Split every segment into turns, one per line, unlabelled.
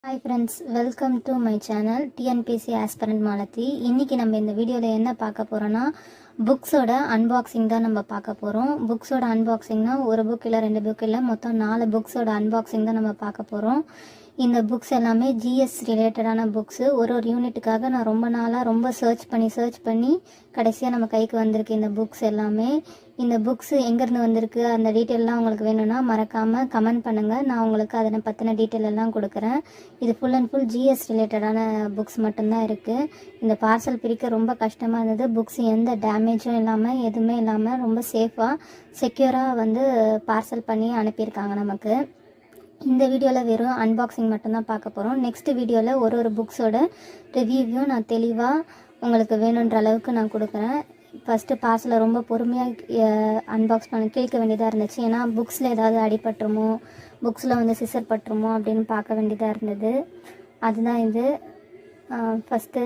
Hi friends, welcome to my channel TNPSC aspirant Malathi. இன்றைக்கி நம்ம இந்த வீடியோவில் என்ன பார்க்க போகிறோன்னா, புக்ஸோட அன்பாக்சிங் தான் நம்ம பார்க்க போகிறோம். புக்ஸோட அன்பாக்சிங்னா ஒரு புக் இல்லை, 2 புக் இல்லை, மொத்தம் 4 புக்ஸோட அன்பாக்சிங் தான் நம்ம பார்க்க போகிறோம். இந்த புக்ஸ் எல்லாமே ஜிஎஸ் ரிலேட்டடான புக்ஸு. ஒரு யூனிட்டுக்காக நான் ரொம்ப நாளாக ரொம்ப சர்ச் பண்ணி கடைசியாக நம்ம கைக்கு வந்திருக்கு இந்த புக்ஸ் எல்லாமே. இந்த புக்ஸு எங்கேருந்து வந்திருக்கு அந்த டீட்டெயிலெலாம் உங்களுக்கு வேணும்னா மறக்காமல் கமெண்ட் பண்ணுங்கள். நான் உங்களுக்கு அதனை பற்றின டீட்டெயில் எல்லாம் கொடுக்குறேன். இது ஃபுல் அண்ட் ஃபுல் ஜிஎஸ் ரிலேட்டடான புக்ஸ் மட்டும்தான் இருக்குது. இந்த பார்சல் பிரிக்க ரொம்ப கஷ்டமாக இருந்தது. புக்ஸ் எந்த டேமேஜும் இல்லாமல் எதுவுமே இல்லாமல் ரொம்ப சேஃபாக செக்யூராக பார்சல் பண்ணி அனுப்பியிருக்காங்க நமக்கு. இந்த வீடியோவில் வெறும் அன்பாக்சிங் மட்டும்தான் பார்க்க போகிறோம். நெக்ஸ்ட் வீடியோவில் ஒரு புக்ஸோட ரிவ்யூவையும் நான் தெளிவாக உங்களுக்கு வேணுன்ற அளவுக்கு நான் கொடுக்குறேன். ஃபஸ்ட்டு பார்சலை ரொம்ப பொறுமையாக அன்பாக்ஸ் பண்ணி கிழிக்க வேண்டியதாக இருந்துச்சு. ஏன்னா புக்ஸில் ஏதாவது அடிபட்டுருமோ, புக்ஸில் சிசர் பட்டுருமோ அப்படின்னு பார்க்க வேண்டியதாக இருந்தது. அதுதான் இது. ஃபஸ்ட்டு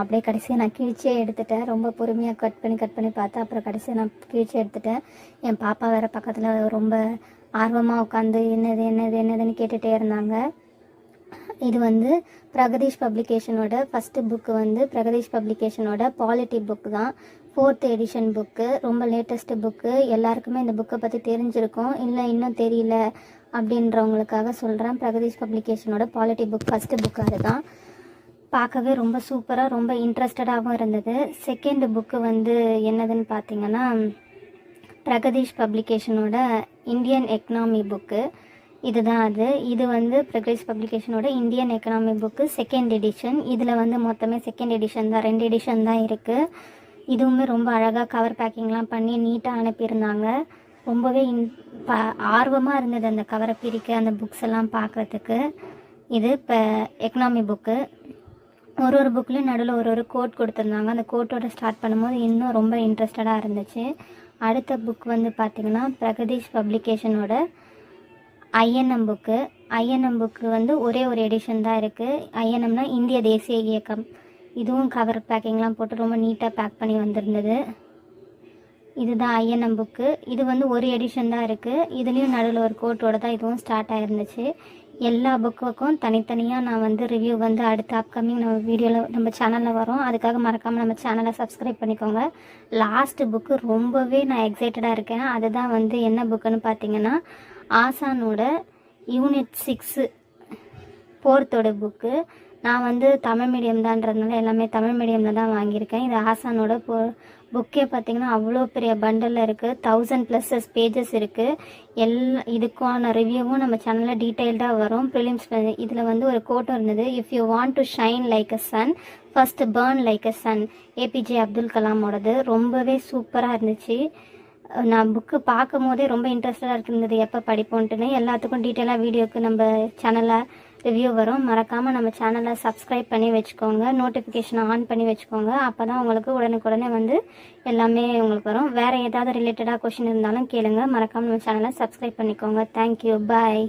அப்படியே கடைசியாக நான் கிழிச்சே எடுத்துட்டேன். ரொம்ப பொறுமையாக கட் பண்ணி பார்த்தேன். அப்புறம் கடைசியாக நான் கிழிச்சே எடுத்துட்டேன். என் பாப்பா வேறு பக்கத்தில் ரொம்ப ஆர்வமாக உட்காந்து என்னதுன்னு கேட்டுகிட்டே இருந்தாங்க. இது பிரகதீஷ் பப்ளிகேஷனோட ஃபஸ்ட்டு புக்கு பிரகதீஷ் பப்ளிகேஷனோட பாலிட்டி புக்கு தான். 4th எடிஷன் புக்கு, ரொம்ப லேட்டஸ்ட்டு புக்கு. எல்லாருக்குமே இந்த புக்கை பற்றி தெரிஞ்சிருக்கும், இல்லை இன்னும் தெரியல அப்படின்றவங்களுக்காக சொல்கிறேன். பிரகதீஷ் பப்ளிகேஷனோட பாலிட்டி புக் ஃபஸ்ட்டு புக்கு அதுதான். பார்க்கவே ரொம்ப சூப்பராக ரொம்ப இன்ட்ரெஸ்டடாகவும் இருந்தது. செகண்ட் புக்கு என்னதுன்னு பார்த்தீங்கன்னா, பிரகதீஷ் பப்ளிகேஷனோட இந்தியன் எக்கனாமி புக்கு. இதுதான் அது. இது பிரகதீஷ் பப்ளிகேஷனோட Indian economy book second edition. இதில் மொத்தமே செகண்ட் எடிஷன் தான், 2 எடிஷன் தான் இருக்குது. இதுவுமே ரொம்ப அழகாக கவர் பேக்கிங்லாம் பண்ணி நீட்டாக அனுப்பியிருந்தாங்க. ரொம்பவே ஆர்வமாக இருந்தது அந்த கவரை பிரிக்க, அந்த புக்ஸ் எல்லாம் பார்க்குறதுக்கு. இது இப்போ எக்கனாமி புக்கு. ஒரு புக்லேயும் நடுவில் ஒரு கோட் கொடுத்துருந்தாங்க. அந்த கோட்டோட ஸ்டார்ட் பண்ணும்போது இன்னும் ரொம்ப இன்ட்ரெஸ்டடாக இருந்துச்சு. அடுத்த புக் பார்த்திங்கன்னா பிரகதீஷ் பப்ளிகேஷனோட ஐஎன்எம் புக்கு. ஐஎன்எம் புக்கு ஒரே ஒரு எடிஷன் தான் இருக்குது. ஐஎன்எம்னா இந்திய தேசிய இயக்கம். இதுவும் கவர் பேக்கிங்லாம் போட்டு ரொம்ப நீட்டாக பேக் பண்ணி வந்திருந்தது. இதுதான் ஐஎன்எம் புக்கு. இது ஒரு எடிஷன் தான் இருக்குது. இதுலேயும் நடுவில் ஒரு கோட்டோட தான் இதுவும் ஸ்டார்ட் ஆகிருந்துச்சு. எல்லா புக்குக்கும் தனித்தனியாக நான் ரிவ்யூ அடுத்த அப்கமிங் நம்ம வீடியோவில் நம்ம சேனலில் வரும். அதுக்காக மறக்காமல் நம்ம சேனலை சப்ஸ்கிரைப் பண்ணிக்கோங்க. லாஸ்ட்டு புக்கு ரொம்பவே நான் எக்ஸைட்டடாக இருக்கேன். அதுதான் என்ன புக்குன்னு பார்த்தீங்கன்னா, ஆசானோட யூனிட் 6 4th புக்கு. நான் தமிழ் மீடியம் தான்றதுனால எல்லாமே தமிழ் மீடியமில் தான் வாங்கியிருக்கேன். இது ஆசானோட புக்கே பார்த்திங்கன்னா அவ்வளோ பெரிய பண்டலில் இருக்குது. 1000+ பேஜஸ் இருக்குது. இதுக்கான ரிவ்யூவும் நம்ம சேனலில் டீட்டெயில்டாக வரும். ப்ரிலிம்ஸ் இதில் ஒரு கோட்டும் இருந்தது. If you want to shine like a sun, first burn like a sun. APJ Abdul கலாமோடது. ரொம்பவே சூப்பராக இருந்துச்சு. நான் புக்கு பார்க்கும் போதே ரொம்ப இன்ட்ரெஸ்டடாக இருந்தது, எப்போ படிப்போன்ட்டுன்னு. எல்லாத்துக்கும் டீட்டெயிலாக வீடியோக்கு நம்ம சேனலில் ரிவ்யூ வரும். மறக்காமல் நம்ம சேனலை சப்ஸ்கிரைப் பண்ணி வச்சுக்கோங்க. நோட்டிஃபிகேஷனை ஆன் பண்ணி வச்சுக்கோங்க. அப்போ தான் உங்களுக்கு உடனுக்குடனே எல்லாமே உங்களுக்கு வரும். வேறு ஏதாவது ரிலேட்டடாக கொஷின் இருந்தாலும் கேளுங்க. மறக்காமல் நம்ம சேனலை சப்ஸ்கிரைப் பண்ணிக்கோங்க. தேங்க்யூ, பாய்.